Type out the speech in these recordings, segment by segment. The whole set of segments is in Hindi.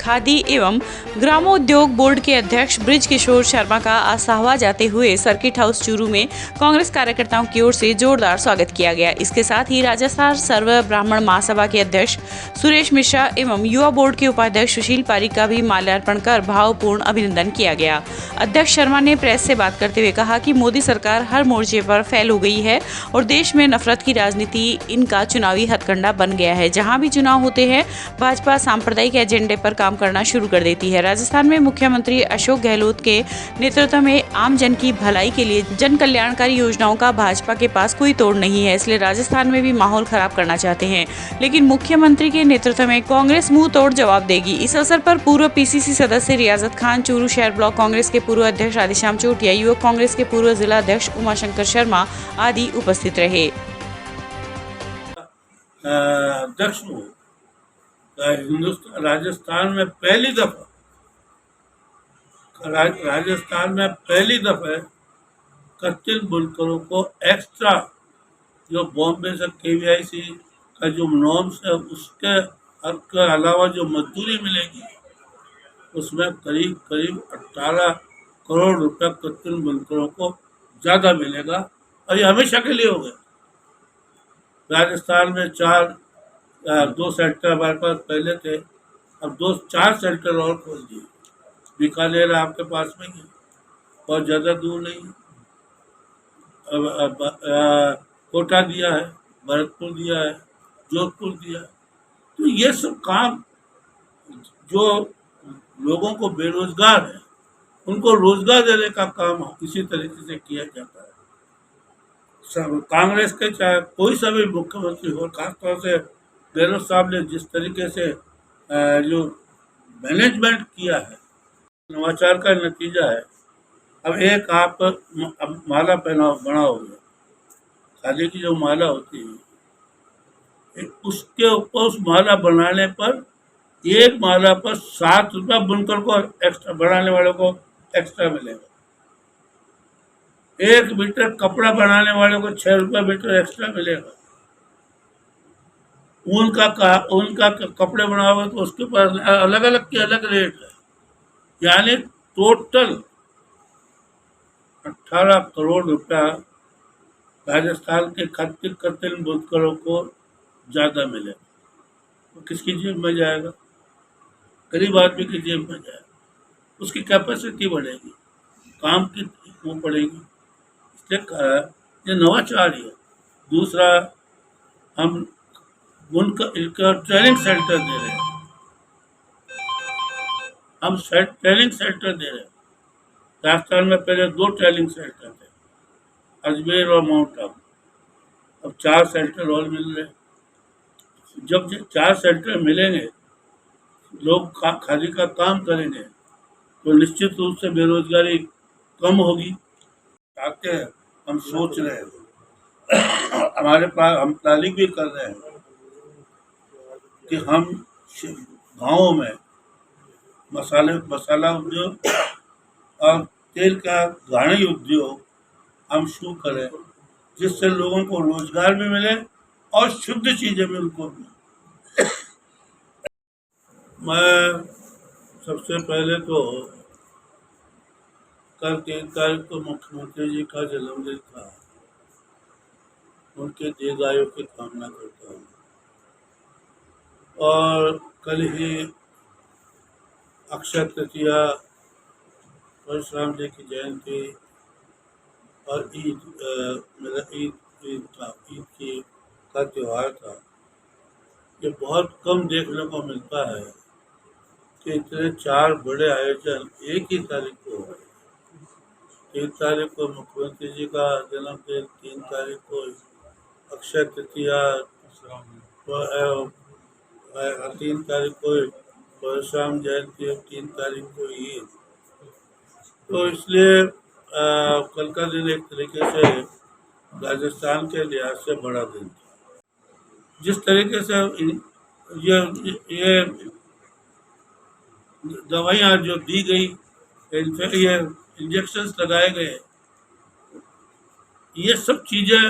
खादी एवं ग्रामोद्योग बोर्ड के अध्यक्ष ब्रिज किशोर शर्मा का आसाहवा जाते हुए सर्किट हाउस चूरू में कांग्रेस कार्यकर्ताओं की ओर से जोरदार स्वागत किया गया। इसके साथ ही राजस्थान सर्व ब्राह्मण महासभा के अध्यक्ष सुरेश मिश्रा एवं युवा बोर्ड के उपाध्यक्ष सुशील पारिक का भी माल्यार्पण कर भावपूर्ण अभिनंदन किया गया। अध्यक्ष शर्मा ने प्रेस से बात करते हुए कहा कि मोदी सरकार हर मोर्चे पर फेल हो गई है और देश में नफरत की राजनीति इनका चुनावी हथकंडा बन गया है। जहां भी चुनाव होते हैं भाजपा सांप्रदायिक एजेंडे पर काम करना शुरू कर देती है। राजस्थान में मुख्यमंत्री अशोक गहलोत के नेतृत्व में आम जन की भलाई के लिए जन कल्याणकारी योजनाओं का भाजपा के पास कोई तोड़ नहीं है, इसलिए राजस्थान में भी माहौल खराब करना चाहते हैं, लेकिन मुख्यमंत्री के नेतृत्व में कांग्रेस मुंह तोड़ जवाब देगी। इस अवसर पर पूर्व पीसीसी सदस्य रियाजत खान, चूरू शहर ब्लॉक कांग्रेस के पूर्व अध्यक्ष राधेश्याम चोटिया, युवक कांग्रेस के पूर्व जिला अध्यक्ष उमाशंकर शर्मा आदि उपस्थित रहे। अध्यक्ष राजस्थान में पहली दफा कच्चे बुनकरों को एक्स्ट्रा जो बॉम्बे से केवीआईसी का जो नॉर्म्स है उसके अलावा जो मजदूरी मिलेगी उसमें करीब 18 करोड़ रुपए कच्चे बुनकरों को ज़्यादा मिलेगा और ये हमेशा के लिए हो गया। राजस्थान में 2 सेंटर हमारे पास पहले थे, अब 4 सेंटर और खोल दिए। बीकानेर आपके पास में ही, बहुत ज़्यादा दूर नहीं। अब कोटा दिया है, भरतपुर दिया है, जोधपुर दिया है। तो ये सब काम जो लोगों को बेरोजगार है उनको रोजगार देने का काम इसी तरीके से किया जाता है। कांग्रेस के चाहे कोई सा भी मुख्यमंत्री हो, खासतौर से गहलोत साहब ने जिस तरीके से जो मैनेजमेंट किया है, नवाचार का नतीजा है। अब एक आप माला बनाओगे, खादी की जो माला होती है, उसके ऊपर उस माला बनाने पर एक माला पर 7 रुपया बुनकर को एक्स्ट्रा, बनाने वालों को एक्स्ट्रा मिलेगा। 1 मीटर कपड़ा बनाने वालों को 6 रुपया मीटर एक्स्ट्रा मिलेगा। उनका कपड़े बनाओगे तो उसके पास अलग अलग के अलग रेट है। यानी टोटल 18 करोड़ रुपया राजस्थान के कच्चे बुनकरों को ज़्यादा मिलेगा। तो किसकी जेब में जाएगा? गरीब आदमी की जेब में जाएगा। उसकी कैपेसिटी बढ़ेगी, काम की वो बढ़ेगी। इसलिए ये नवाचार है। दूसरा, हम उनका ट्रेनिंग सेंटर दे रहे हैं। हम ट्रेनिंग सेंटर दे रहे हैं। राजस्थान में पहले 2 ट्रेनिंग सेंटर थे, अजमेर और माउंट आबू। अब 4 सेंटर और मिल रहे हैं। जब 4 सेंटर मिलेंगे, लोग खादी का काम करेंगे तो निश्चित रूप से बेरोजगारी कम होगी। चाहते हैं, हम सोच रहे हैं, हमारे पास हम प्लानिंग भी कर रहे हैं कि हम गाँवों में मसाला उद्योग और तेल का घाणी उद्योग हम शुरू करें, जिससे लोगों को रोजगार भी मिले और शुद्ध चीज़ें भी उनको मिले। मैं सबसे पहले तो कल 3 तारीख को मुख्यमंत्री जी का जन्मदिन था, उनके दीर्घायु की कामना करता हूँ। और कल ही अक्षय तृतीया, परशुराम जी की जयंती और ईद का त्यौहार था। ये बहुत कम देखने को मिलता है कि इतने 4 बड़े आयोजन एक ही तारीख को हो रहे। 3 तारीख को मुख्यमंत्री जी का जन्मदिन, 3 तारीख को अक्षय तृतीया, 3 तारीख को परशुराम जयंती और 3 तारीख को ईद। तो इसलिए कल का दिन एक तरीके से राजस्थान के लिहाज से बड़ा दिन था। जिस तरीके से ये दवाइयाँ जो दी गई, ये इंजेक्शंस लगाए गए, ये सब चीज़ें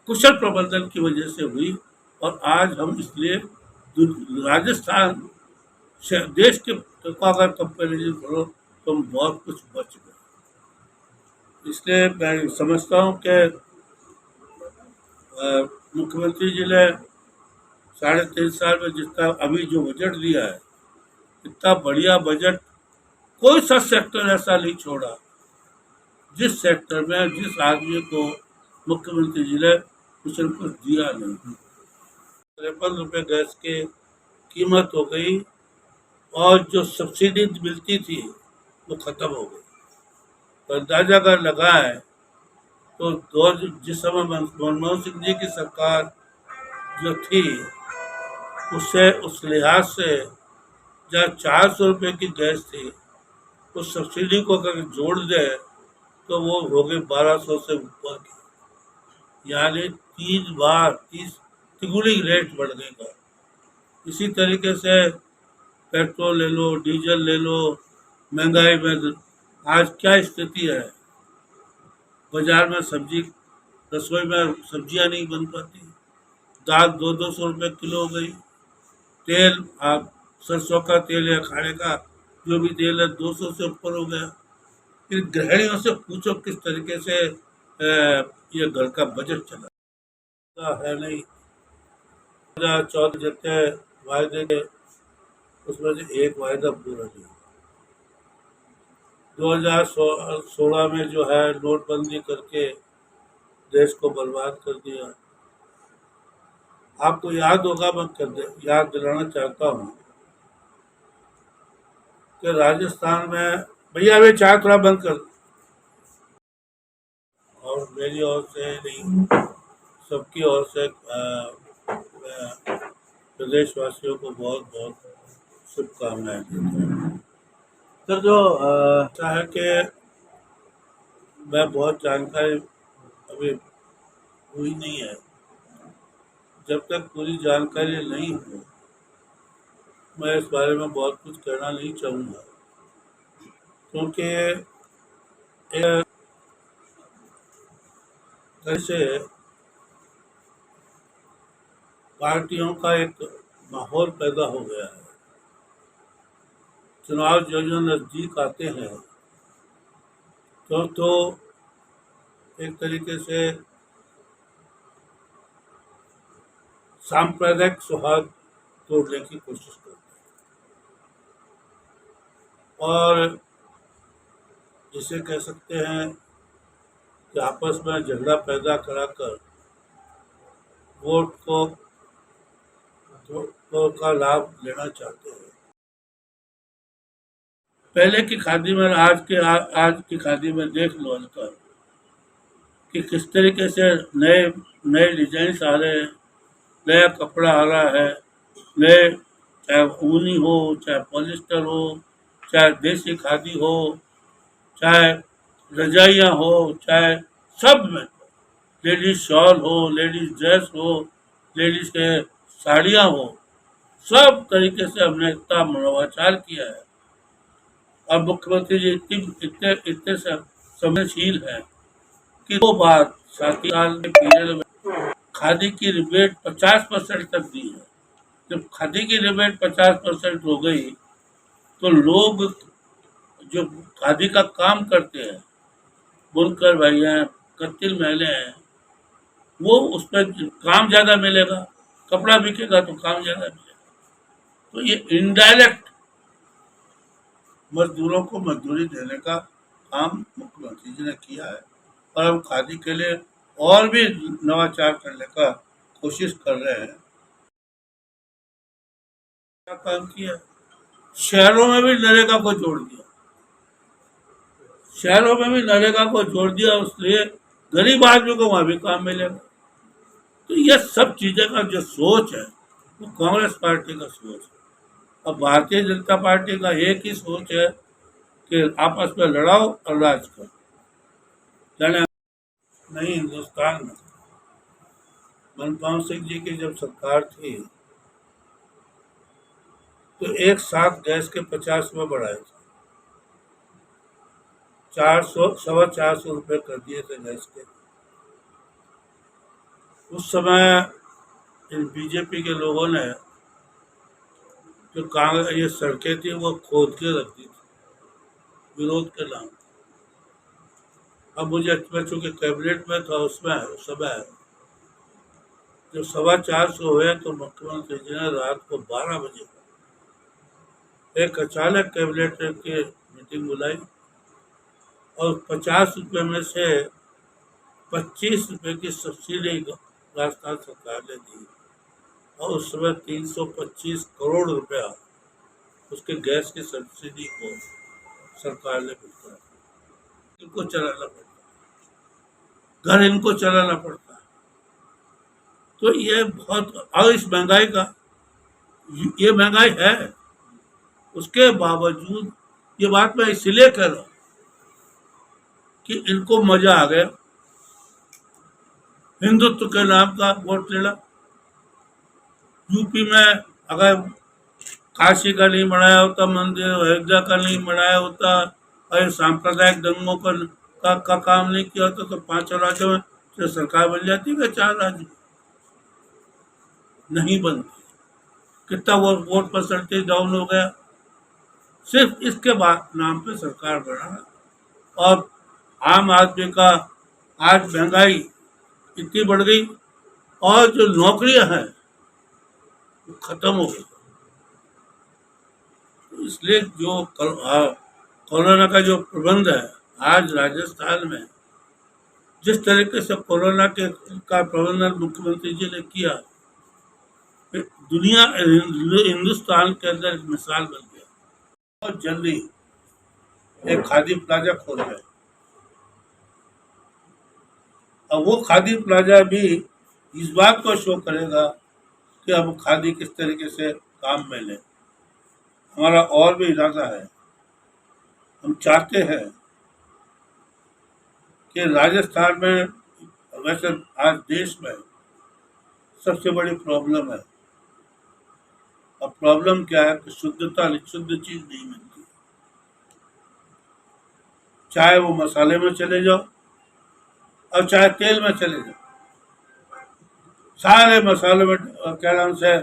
कुशल प्रबंधन की वजह से हुई। और आज हम इसलिए राजस्थान देश के का अगर कंपेरिजन करो तो हम बहुत कुछ बच गए। इसलिए मैं समझता हूँ कि मुख्यमंत्री जी ने 3.5 साल में जितना अभी जो बजट दिया है, इतना बढ़िया बजट कोई सा सेक्टर ऐसा नहीं छोड़ा जिस सेक्टर में जिस आदमी को मुख्यमंत्री जी ने कुछ न कुछ दिया नहीं। 53 रुपये गैस की कीमत हो गई और जो सब्सिडी मिलती थी वो खत्म हो गई। तो अंदाजा अगर लगा है तो जिस समय मनमोहन सिंह जी की सरकार जो थी उससे उस लिहाज से जहाँ 400 रुपये की गैस थी उस सब्सिडी को अगर जोड़ दे तो वो हो गई 1200 से ऊपर की, यानी 30 तिगुनी रेट बढ़ गई का। इसी तरीके से पेट्रोल ले लो, डीजल ले लो, महंगाई में आज क्या स्थिति है। बाजार में सब्जी, रसोई में सब्जियां नहीं बन पाती, दाल 200-200 रुपये किलो हो गई, तेल आप सरसों का तेल या खाने का जो भी तेल है 200 से ऊपर हो गया। फिर गृहिणियों से पूछो किस तरीके से ये घर का बजट चला है नहीं। 2014 जितने वायदे थे उसमें से एक वायदा पूरा नहीं। 2016 में जो है नोटबंदी करके देश को बर्बाद कर दिया। आपको याद होगा, मैं याद दिलाना चाहता हूँ कि राजस्थान में, भैया अभी चाय थोड़ा बंद कर, और मेरी ओर से नहीं सबकी ओर से प्रदेशवासियों को बहुत बहुत शुभकामनाएं देता हूँ। सर जो ऐसा है कि मैं बहुत जानकारी अभी हुई नहीं है, जब तक पूरी जानकारी नहीं हो मैं इस बारे में बहुत कुछ कहना नहीं चाहूँगा, क्योंकि ऐसे पार्टियों का एक माहौल पैदा हो गया है। चुनाव जो जो नज़दीक आते हैं तो एक तरीके से सांप्रदायिक सौहार्द तोड़ने की कोशिश करते हैं और जिसे कह सकते हैं कि आपस में झगड़ा पैदा कराकर वोट का लाभ लेना चाहते हैं। पहले की खादी में आज की खादी में देख लो अंतर कि किस तरीके से नए नए डिजाइन आ रहे हैं, नया कपड़ा आ रहा है, नए चाहे ऊनी हो, चाहे पॉलिस्टर हो, चाहे देसी खादी हो, चाहे रजाइयाँ हो, चाहे सब में लेडीज शॉल हो, लेडीज ड्रेस हो, लेडीज के साड़ियाँ हो, सब तरीके से हमने इतना नवाचार किया है। और मुख्यमंत्री जी इतने संवेदनशील है कि 2 बार 7 साल के पीरियड में खादी की रिबेट 50% तक दी है। जब खादी की रिबेट 50% हो गई तो लोग जो खादी का काम करते हैं, बुनकर भाई हैं, कत्तिल महिलाएं हैं, वो उस पर काम ज़्यादा मिलेगा, कपड़ा बिकेगा तो काम ज़्यादा मिलेगा। तो ये इनडायरेक्ट मजदूरों को मजदूरी देने का काम मुख्यमंत्री जी ने किया है और हम खादी के लिए और भी नवाचार करने का कोशिश कर रहे हैं। क्या काम किया, शहरों में भी नरेगा को जोड़ दिया, शहरों में भी नरेगा को जोड़ दिया, इसलिए गरीब आदमी को वहां भी काम मिलेगा। तो ये सब चीजें का जो सोच है वो कांग्रेस पार्टी का सोच है। अब भारतीय जनता पार्टी का एक ही सोच है कि आपस में लड़ाओ और राज करो। जाने नहीं, हिंदुस्तान में मनमोहन सिंह जी की जब सरकार थी तो एक साथ गैस के 50 रुपये बढ़ाए थे, 400-450 रुपये कर दिए थे गैस के। उस समय इन बीजेपी के लोगों ने जो कांग्रेस ये सड़कें थी वो खोद के रख दी थी विरोध के नाम। अब मुझे मैं चूंकि कैबिनेट में था उसमें समय है, जब 4:15 हुए तो मुख्यमंत्री जी ने रात को 12 बजे एक अचानक कैबिनेट की मीटिंग बुलाई और 50 रुपये में से 25 रुपये की सब्सिडी राजस्थान सरकार ने दी और उस समय 325 करोड़ रुपया उसके गैस की सब्सिडी को सरकार ने भुगताया। इनको चलाना पड़ता, घर इनको चलाना पड़ता। तो ये बहुत, और इस महंगाई का, ये महंगाई है, उसके बावजूद ये बात मैं इसलिए कह रहा हूं कि इनको मजा आ गया हिंदुत्व के नाम का वोट लेना। यूपी में अगर काशी का नहीं बनाया होता मंदिर, अयोध्या का नहीं बनाया होता और सांप्रदायिक दंगों का काम नहीं किया होता तो 5 राज्यों में तो सरकार बन जाती है, 4 राज्य नहीं बनती। कितना वोट परसेंटेज डाउन हो गया सिर्फ इसके बाद नाम पे सरकार बना। और आम आदमी का आज महंगाई इतनी बढ़ गई और जो नौकरियां हैं वो खत्म हो गई। तो इसलिए जो कोरोना का जो प्रबंध है आज राजस्थान में, जिस तरीके से कोरोना का प्रबंधन मुख्यमंत्री जी ने किया, दुनिया हिंदुस्तान के अंदर एक मिसाल बन गया। बहुत जल्दी एक खादी प्लाजा खोल गया और वो खादी प्लाजा भी इस बात को शो करेगा कि अब खादी किस तरीके से काम में ले। हमारा और भी इरादा है, हम चाहते हैं कि राजस्थान में, वैसे आज देश में सबसे बड़ी प्रॉब्लम है, और प्रॉब्लम क्या है कि शुद्ध चीज नहीं मिलती। चाहे वो मसाले में चले जाओ और चाहे तेल में चले जाओ, सारे मसालों में क्या नाम से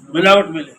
मिलावट मिले।